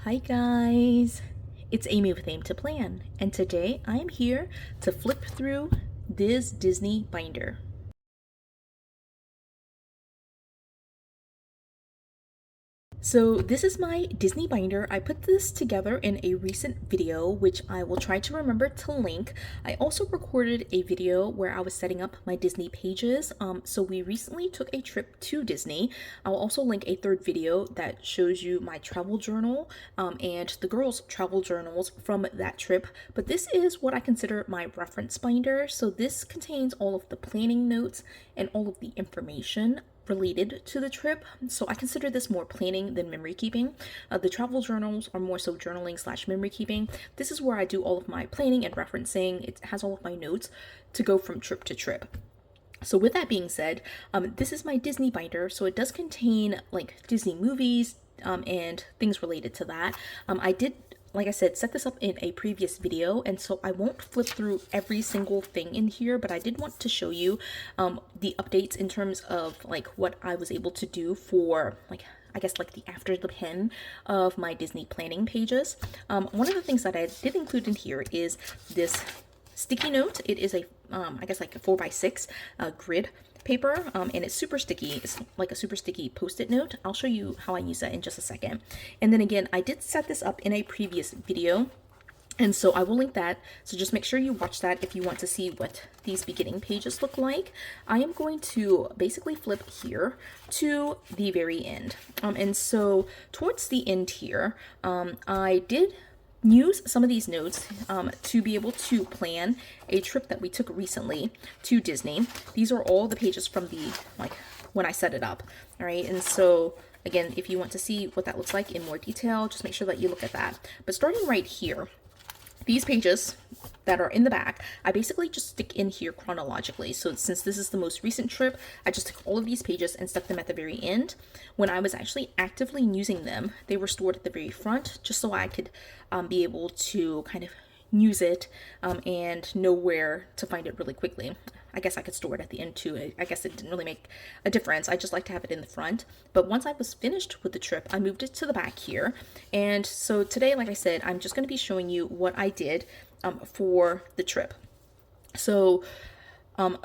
Hi guys, it's Amy with Aim to Plan, and today I am here to flip through this Disney binder. So this is my Disney binder. I put this together in a recent video, which I will try to remember to link. I also recorded a video where I was setting up my Disney pages. So we recently took a trip to Disney. I'll also link a third video that shows you my travel journal and the girls' travel journals from that trip. But this is what I consider my reference binder. So this contains all of the planning notes and all of the information related to the trip. So I consider this more planning than memory keeping. The travel journals are more so journaling slash memory keeping. This is where I do all of my planning and referencing. It has all of my notes to go from trip to trip. So with that being said, this is my Disney binder. So it does contain like Disney movies and things related to that. I did, like I said, set this up in a previous video, and so I won't flip through every single thing in here, but I did want to show you the updates in terms of like what I was able to do for like I guess like the after the pen of my Disney planning pages. One of the things that I did include in here is this sticky note. It is a I guess like a 4x6 grid paper, and it's super sticky. It's like a super sticky post-it note. I'll show you how I use that in just a second. And then again, I did set this up in a previous video, and so I will link that. So just make sure you watch that if you want to see what these beginning pages look like. I am going to basically flip here to the very end. And so towards the end here, I did use some of these notes to be able to plan a trip that we took recently to Disney. These are all the pages from the, like, when I set it up, all right? And so, again, if you want to see what that looks like in more detail, just make sure that you look at that. But starting right here, these pages that are in the back, I basically just stick in here chronologically. So since this is the most recent trip, I just took all of these pages and stuck them at the very end. When I was actually actively using them, they were stored at the very front, just so I could be able to kind of use it and know where to find it really quickly. I guess I could store it at the end too. I guess it didn't really make a difference. I just like to have it in the front. But once I was finished with the trip, I moved it to the back here. And so today, like I said, I'm just going to be showing you what I did for the trip. So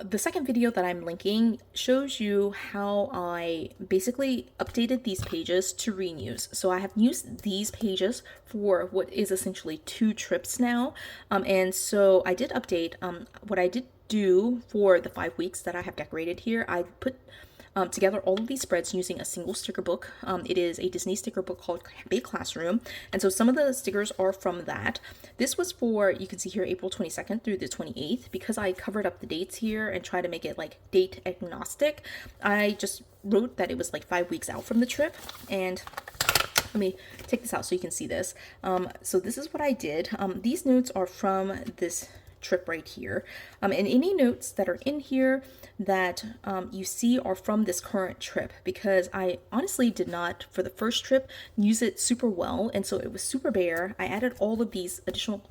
the second video that I'm linking shows you how I basically updated these pages to renews. So I have used these pages for what is essentially 2 trips now. And so I did update what I did do for the 5 weeks that I have decorated here. I put together all of these spreads using a single sticker book. It is a Disney sticker book called Happy Classroom, and so some of the stickers are from that. This was for, you can see here, April 22nd through the 28th. Because I covered up the dates here and try to make it like date agnostic, I just wrote that it was like 5 weeks out from the trip. And let me take this out so you can see this. So this is what I did. These notes are from this trip right here, and any notes that are in here that you see are from this current trip, because I honestly did not, for the first trip, use it super well, and so it was super bare. I added all of these additional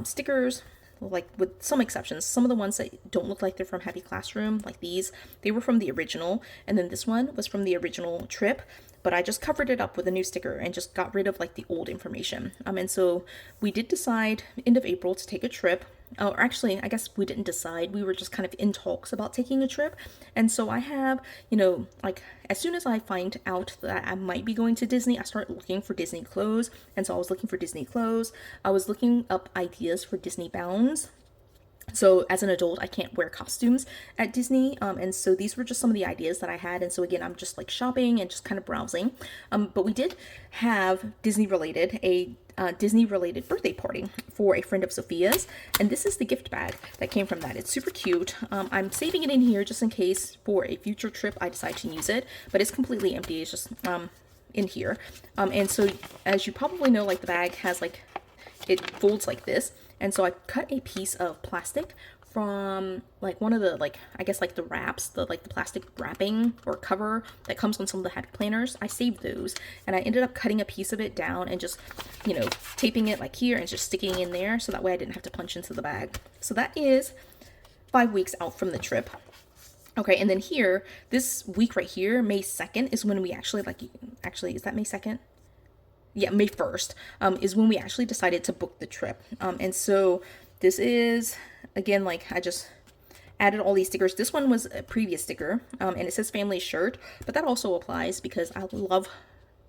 stickers, like with some exceptions. Some of the ones that don't look like they're from Happy Classroom, like these, they were from the original, and then this one was from the original trip, but I just covered it up with a new sticker and just got rid of like the old information. And so we did decide end of April to take a trip. Or actually, I guess we didn't decide. We were just kind of in talks about taking a trip. And so I have, you know, like as soon as I find out that I might be going to Disney, I start looking for Disney clothes. And so I was looking for Disney clothes. I was looking up ideas for Disney bounds. So as an adult, I can't wear costumes at Disney, and so these were just some of the ideas that I had. And so again, I'm just like shopping and just kind of browsing. But we did have Disney related birthday party for a friend of Sophia's, and this is the gift bag that came from that. It's super cute. I'm saving it in here just in case for a future trip I decide to use it, but it's completely empty. It's just in here. And so as you probably know, like the bag has like, it folds like this. And so I cut a piece of plastic from like one of the, like, I guess like the wraps, the like the plastic wrapping or cover that comes on some of the Happy Planners. I saved those, and I ended up cutting a piece of it down and just, you know, taping it like here and just sticking in there, so that way I didn't have to punch into the bag. So that is 5 weeks out from the trip. Okay, and then here, this week right here, May 2nd, is when we actually, like, actually, is that May 2nd? yeah, May 1st, is when we actually decided to book the trip. And so this is, again, like I just added all these stickers. This one was a previous sticker, and it says family shirt, but that also applies because I love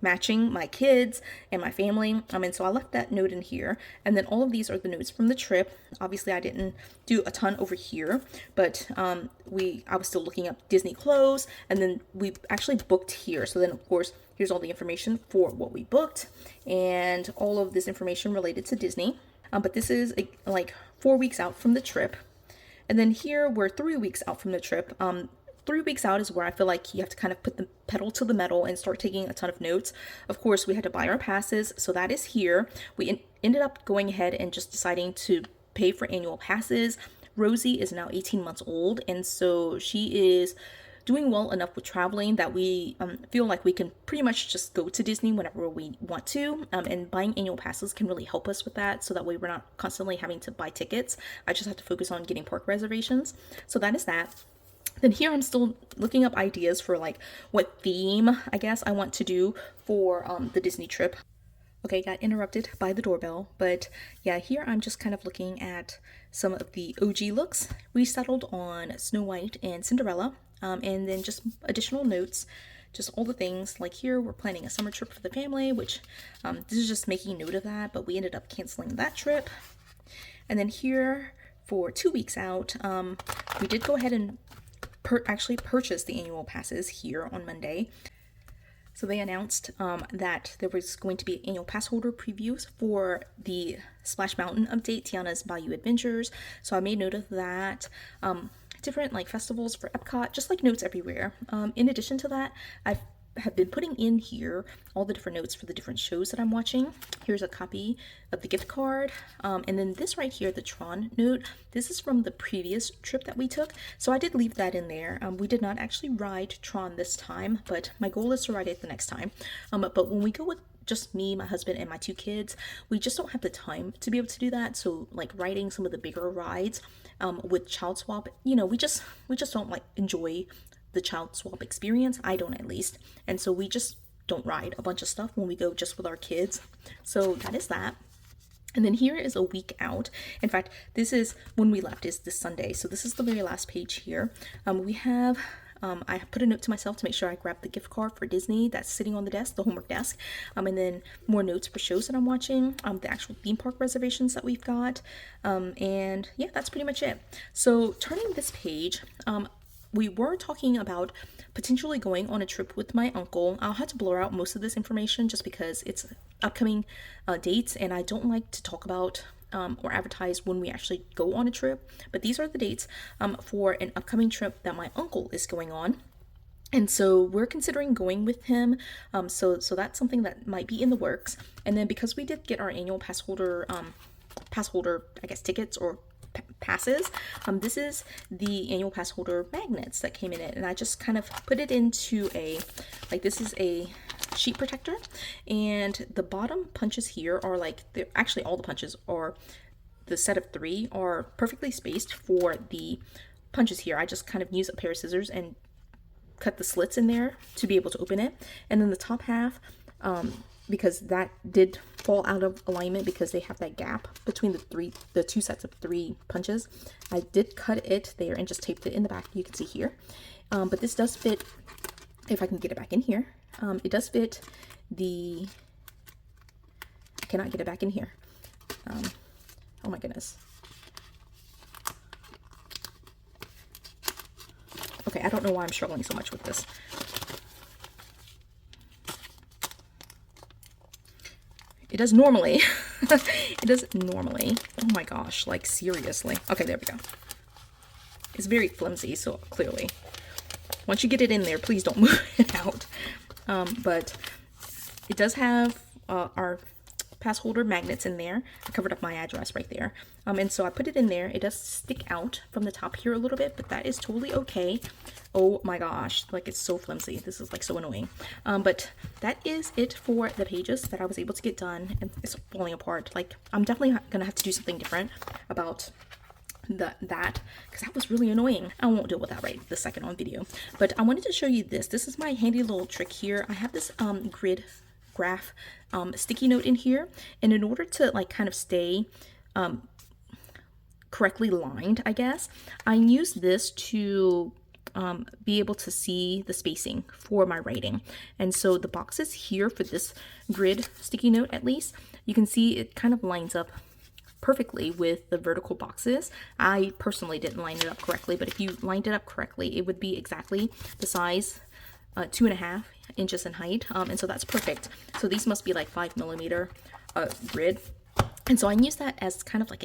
matching my kids and my family. And so I left that note in here. And then all of these are the notes from the trip. Obviously I didn't do a ton over here, but I was still looking up Disney clothes, and then we actually booked here. So then of course, here's all the information for what we booked and all of this information related to Disney. But this is like 4 weeks out from the trip. And then here we're 3 weeks out from the trip. 3 weeks out is where I feel like you have to kind of put the pedal to the metal and start taking a ton of notes. Of course, we had to buy our passes, so that is here. We ended up going ahead and just deciding to pay for annual passes. Rosie is now 18 months old, and so she is doing well enough with traveling that we feel like we can pretty much just go to Disney whenever we want to, and buying annual passes can really help us with that, so that way we're not constantly having to buy tickets. I just have to focus on getting park reservations. So that is that. Then here I'm still looking up ideas for like what theme I guess I want to do for the Disney trip. Okay, got interrupted by the doorbell, but yeah, here I'm just kind of looking at some of the OG looks. We settled on Snow White and Cinderella, and then just additional notes, just all the things. Like here, we're planning a summer trip for the family, which this is just making note of that, but we ended up canceling that trip. And then here, for 2 weeks out, we did go ahead and actually purchase the annual passes here on Monday. So they announced that there was going to be annual pass holder previews for the Splash Mountain update, Tiana's Bayou Adventures. So I made note of that. Different like festivals for Epcot, just like notes everywhere. In addition to that, I have been putting in here all the different notes for the different shows that I'm watching. Here's a copy of the gift card. And then this right here, the Tron note, this is from the previous trip that we took. So I did leave that in there. We did not actually ride Tron this time, but my goal is to ride it the next time. But when we go with just me, my husband, and my 2 kids, we just don't have the time to be able to do that. So like riding some of the bigger rides with child swap, you know, we just don't like enjoy the child swap experience. I don't, at least. And so we just don't ride a bunch of stuff when we go just with our kids. So that is that. And then here is a week out. In fact, this is when we left, is this Sunday. So this is the very last page here. We have I put a note to myself to make sure I grab the gift card for Disney that's sitting on the desk, the homework desk, and then more notes for shows that I'm watching, the actual theme park reservations that we've got, and yeah, that's pretty much it. So turning this page, we were talking about potentially going on a trip with my uncle. I'll have to blur out most of this information just because it's upcoming dates, and I don't like to talk about or advertise when we actually go on a trip. But these are the dates for an upcoming trip that my uncle is going on. And so we're considering going with him. So that's something that might be in the works. And then because we did get our annual pass holder, I guess, tickets or passes, this is the annual pass holder magnets that came in it, and I just kind of put it into a, like, this is a sheet protector, and the bottom punches here are like, actually all the punches are, the set of 3 are perfectly spaced for the punches here. I just kind of use a pair of scissors and cut the slits in there to be able to open it. And then the top half, because that did fall out of alignment because they have that gap between the 2 sets of 3 punches, I did cut it there and just taped it in the back. You can see here, but this does fit, if I can get it back in here. It does fit the, I cannot get it back in here. Oh my goodness. Okay, I don't know why I'm struggling so much with this. It does normally. It does normally. Oh my gosh, like seriously. Okay, there we go. It's very flimsy, so clearly. Once you get it in there, please don't move it out. But it does have our pass holder magnets in there. I covered up my address right there. And so I put it in there. It does stick out from the top here a little bit, but that is totally okay. Oh my gosh, like it's so flimsy. This is like so annoying. But that is it for the pages that I was able to get done, and it's falling apart. Like I'm definitely gonna have to do something different about that because that was really annoying. I won't deal with that right the second on video, but I wanted to show you this. This is my handy little trick here. I have this grid craft sticky note in here, and in order to like kind of stay correctly lined, I guess, I use this to be able to see the spacing for my writing. And so the boxes here for this grid sticky note, at least, you can see it kind of lines up perfectly with the vertical boxes. I personally didn't line it up correctly, but if you lined it up correctly, it would be exactly the size, 2.5 inches in height, and so that's perfect. So these must be like 5mm grid, and so I use that as kind of like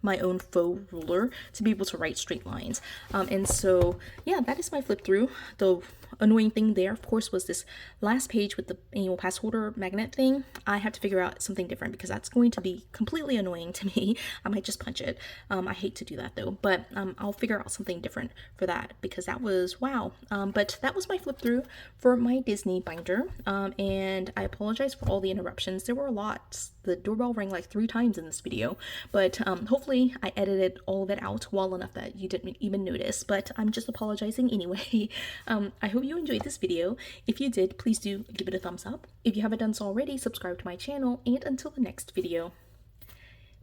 my own faux ruler to be able to write straight lines. And so yeah, that is my flip through. The annoying thing there, of course, was this last page with the annual pass holder magnet thing. I have to figure out something different because that's going to be completely annoying to me. I might just punch it. I hate to do that though, but I'll figure out something different for that because that was wow. But that was my flip through for my Disney binder, and I apologize for all the interruptions. There were a lot. The doorbell rang like 3 times in this video, but hopefully I edited all of it out well enough that you didn't even notice, but I'm just apologizing anyway. I hope you enjoyed this video. If you did, please do give it a thumbs up. If you haven't done so already, subscribe to my channel, and until the next video.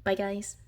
Bye guys.